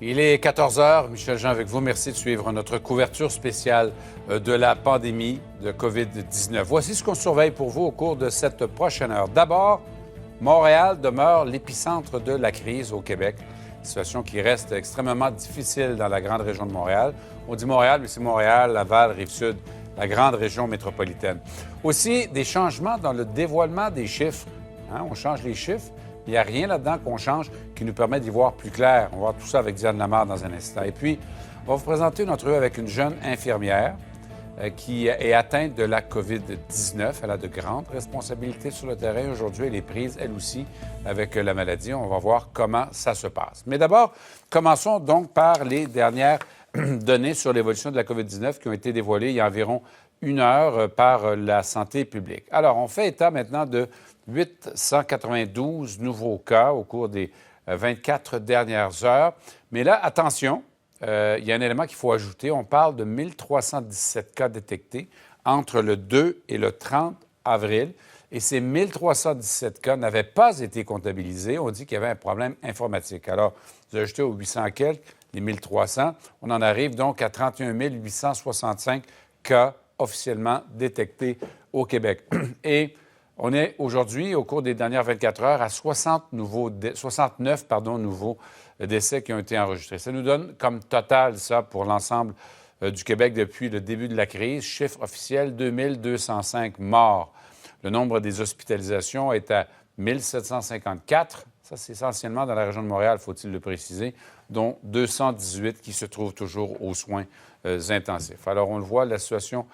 Il est 14 heures. Michel Jean avec vous. Merci de suivre notre couverture spéciale de la pandémie de COVID-19. Voici ce qu'on surveille pour vous au cours de cette prochaine heure. D'abord, Montréal demeure l'épicentre de la crise au Québec. Situation qui reste extrêmement difficile dans la grande région de Montréal. On dit Montréal, mais c'est Montréal, Laval, Rive-Sud, la grande région métropolitaine. Aussi, des changements dans le dévoilement des chiffres. On change les chiffres. Il n'y a rien là-dedans qu'on change qui nous permet d'y voir plus clair. On va voir tout ça avec Diane Lamar dans un instant. Et puis, on va vous présenter une entrevue avec une jeune infirmière qui est atteinte de la COVID-19. Elle a de grandes responsabilités sur le terrain. Aujourd'hui, elle est prise, elle aussi, avec la maladie. On va voir comment ça se passe. Mais d'abord, commençons donc par les dernières données sur l'évolution de la COVID-19 qui ont été dévoilées il y a environ une heure par la santé publique. Alors, on fait état maintenant de 892 nouveaux cas au cours des 24 dernières heures. Mais là, attention, il y a un élément qu'il faut ajouter. On parle de 1317 cas détectés entre le 2 et le 30 avril. Et ces 1317 cas n'avaient pas été comptabilisés. On dit qu'il y avait un problème informatique. Alors, vous ajoutez aux 800 quelques, les 1300, on en arrive donc à 31 865 cas officiellement détectés au Québec. Et on est aujourd'hui, au cours des dernières 24 heures, à 69 nouveaux décès qui ont été enregistrés. Ça nous donne comme total, ça, pour l'ensemble du Québec depuis le début de la crise, chiffre officiel, 2205 morts. Le nombre des hospitalisations est à 1754. Ça, c'est essentiellement dans la région de Montréal, faut-il le préciser, dont 218 qui se trouvent toujours aux soins intensifs. Alors, on le voit, la situation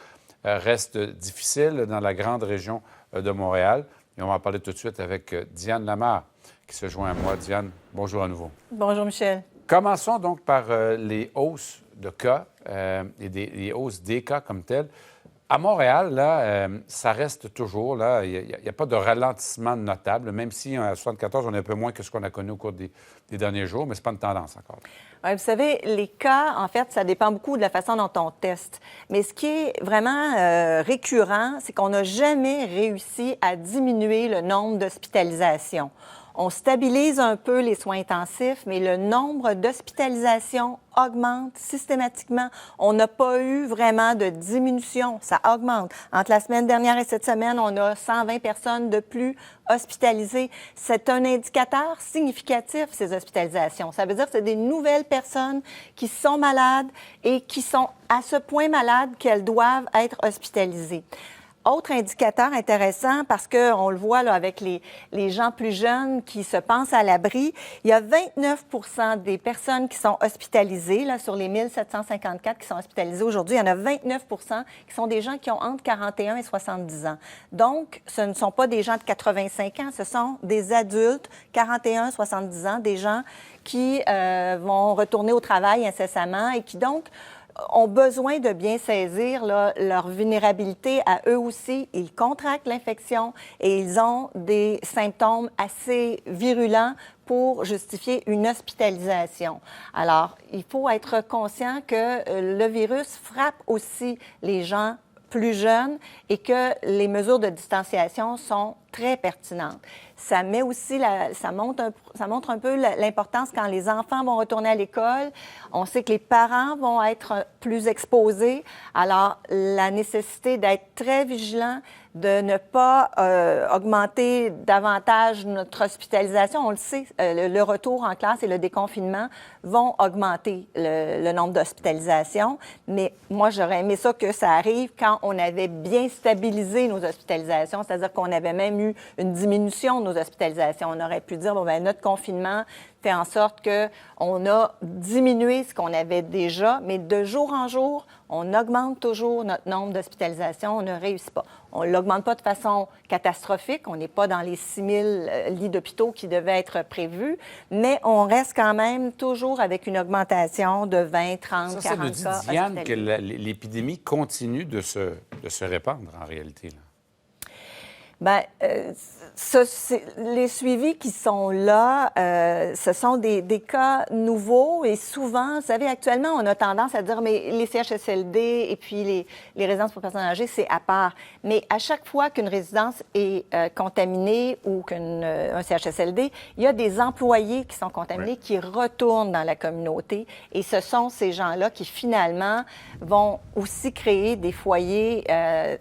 reste difficile dans la grande région de Montréal. Et on va en parler tout de suite avec Diane Lamar, qui se joint à moi. Diane, bonjour à nouveau. Bonjour, Michel. Commençons donc par les hausses de cas et les hausses des cas comme telles. À Montréal, là, ça reste toujours, là, il n'y a pas de ralentissement notable, même si à 74, on est un peu moins que ce qu'on a connu au cours des derniers jours, mais ce n'est pas une tendance encore. Oui, vous savez, les cas, en fait, ça dépend beaucoup de la façon dont on teste. Mais ce qui est vraiment récurrent, c'est qu'on n'a jamais réussi à diminuer le nombre d'hospitalisations. On stabilise un peu les soins intensifs, mais le nombre d'hospitalisations augmente systématiquement. On n'a pas eu vraiment de diminution. Ça augmente. Entre la semaine dernière et cette semaine, on a 120 personnes de plus hospitalisées. C'est un indicateur significatif, ces hospitalisations. Ça veut dire que c'est des nouvelles personnes qui sont malades et qui sont à ce point malades qu'elles doivent être hospitalisées. Autre indicateur intéressant, parce qu'on le voit là, avec les gens plus jeunes qui se pensent à l'abri, il y a 29 des personnes qui sont hospitalisées, là, sur les 1754 qui sont hospitalisées aujourd'hui, il y en a 29 qui sont des gens qui ont entre 41 et 70 ans. Donc, ce ne sont pas des gens de 85 ans, ce sont des adultes, 41, 70 ans, des gens qui vont retourner au travail incessamment et qui donc ont besoin de bien saisir là, leur vulnérabilité à eux aussi. Ils contractent l'infection et ils ont des symptômes assez virulents pour justifier une hospitalisation. Alors, il faut être conscient que le virus frappe aussi les gens plus jeunes et que les mesures de distanciation sont très pertinentes. Ça met aussi, ça montre un peu l'importance quand les enfants vont retourner à l'école. On sait que les parents vont être plus exposés. Alors, la nécessité d'être très vigilant, de ne pas augmenter davantage notre hospitalisation. On le sait, le retour en classe et le déconfinement vont augmenter le nombre d'hospitalisations. Mais moi, j'aurais aimé ça que ça arrive quand on avait bien stabilisé nos hospitalisations, c'est-à-dire qu'on avait même eu une diminution de nos hospitalisations. On aurait pu dire, bon, bien, notre confinement fait en sorte qu'on a diminué ce qu'on avait déjà, mais de jour en jour, on augmente toujours notre nombre d'hospitalisations, on ne réussit pas. On ne l'augmente pas de façon catastrophique, on n'est pas dans les 6 000 lits d'hôpitaux qui devaient être prévus, mais on reste quand même toujours avec une augmentation de 20, 30, 40 cas. Ça nous dit, Diane, que l'épidémie continue de se répandre en réalité, là. Bien, les suivis qui sont là, ce sont des cas nouveaux et souvent, vous savez, actuellement, on a tendance à dire, mais les CHSLD et puis les résidences pour personnes âgées, c'est à part. Mais à chaque fois qu'une résidence est contaminée ou qu'un CHSLD, il y a des employés qui sont contaminés, qui retournent dans la communauté et ce sont ces gens-là qui, finalement, vont aussi créer des foyers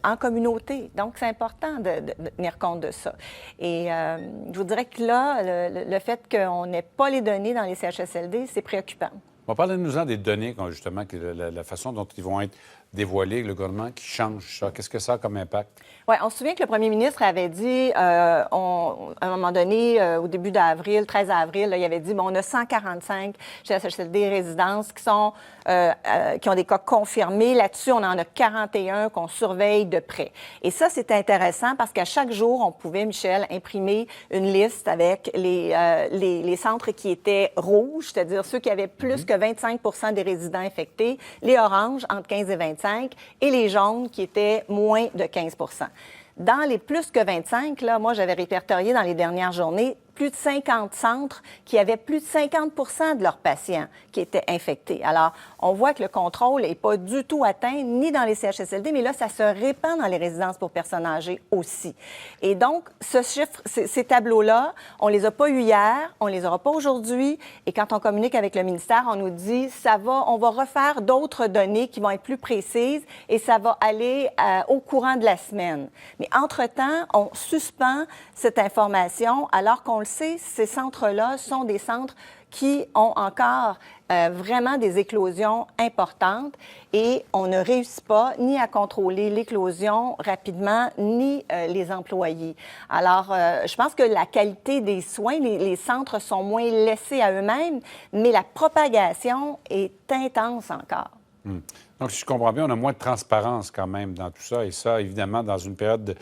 en communauté. Donc, c'est important de tenir compte de ça. Et je vous dirais que là, le fait qu'on n'ait pas les données dans les CHSLD, c'est préoccupant. On parle-nous-en des données, justement, la façon dont ils vont être dévoilés, le gouvernement qui change ça. Qu'est-ce que ça a comme impact? Oui, on se souvient que le premier ministre avait dit, à un moment donné, au début d'avril, 13 avril, là, il avait dit, bon, on a 145 CHSLD résidences qui ont des cas confirmés. Là-dessus, on en a 41 qu'on surveille de près. Et ça, c'est intéressant parce qu'à chaque jour, on pouvait, Michel, imprimer une liste avec les centres qui étaient rouges, c'est-à-dire ceux qui avaient plus que 25 des résidents infectés, les oranges, entre 15 et 25, et les jaunes qui étaient moins de 15 Dans les plus que 25, là, moi, j'avais répertorié dans les dernières journées plus de 50 centres qui avaient plus de 50 de leurs patients qui étaient infectés. Alors, on voit que le contrôle n'est pas du tout atteint, ni dans les CHSLD, mais là, ça se répand dans les résidences pour personnes âgées aussi. Et donc, ce chiffre, ces tableaux-là, on les a pas eus hier, on les aura pas aujourd'hui, et quand on communique avec le ministère, on nous dit, on va refaire d'autres données qui vont être plus précises, et ça va aller au courant de la semaine. Mais entre-temps, on suspend cette information, alors qu'on le sait, ces centres-là sont des centres qui ont encore vraiment des éclosions importantes et on ne réussit pas ni à contrôler l'éclosion rapidement, ni les employés. Alors, je pense que la qualité des soins, les centres sont moins laissés à eux-mêmes, mais la propagation est intense encore. Donc, si je comprends bien, on a moins de transparence quand même dans tout ça. Et ça, évidemment, dans une période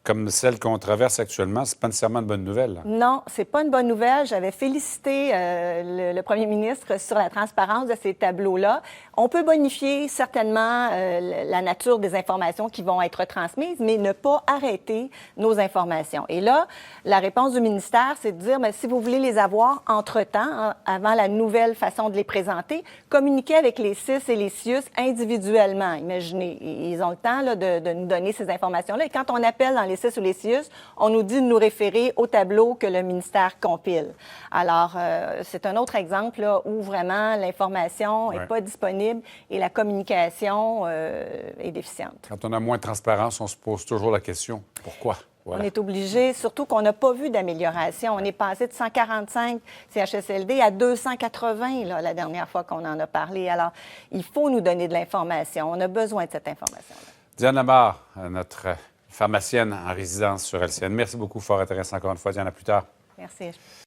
comme celle qu'on traverse actuellement, c'est pas nécessairement une bonne nouvelle. Là. Non, c'est pas une bonne nouvelle. J'avais félicité le premier ministre sur la transparence de ces tableaux-là. On peut bonifier certainement la nature des informations qui vont être transmises, mais ne pas arrêter nos informations. Et là, la réponse du ministère, c'est de dire, mais si vous voulez les avoir entre-temps, avant la nouvelle façon de les présenter, communiquez avec les CIS et les CIUS individuellement. Imaginez, ils ont le temps là, de nous donner ces informations-là. Et quand on appelle dans les CIS ou les CIUS, on nous dit de nous référer au tableau que le ministère compile. Alors, c'est un autre exemple là, où vraiment l'information n'est pas disponible et la communication est déficiente. Quand on a moins de transparence, on se pose toujours la question, pourquoi? Voilà. On est obligé, surtout qu'on n'a pas vu d'amélioration. On est passé de 145 CHSLD à 280 là, la dernière fois qu'on en a parlé. Alors, il faut nous donner de l'information. On a besoin de cette information-là. Diane Lamar, notre pharmacienne en résidence sur LCN. Merci beaucoup, fort intéressant encore une fois. Diane, à plus tard. Merci.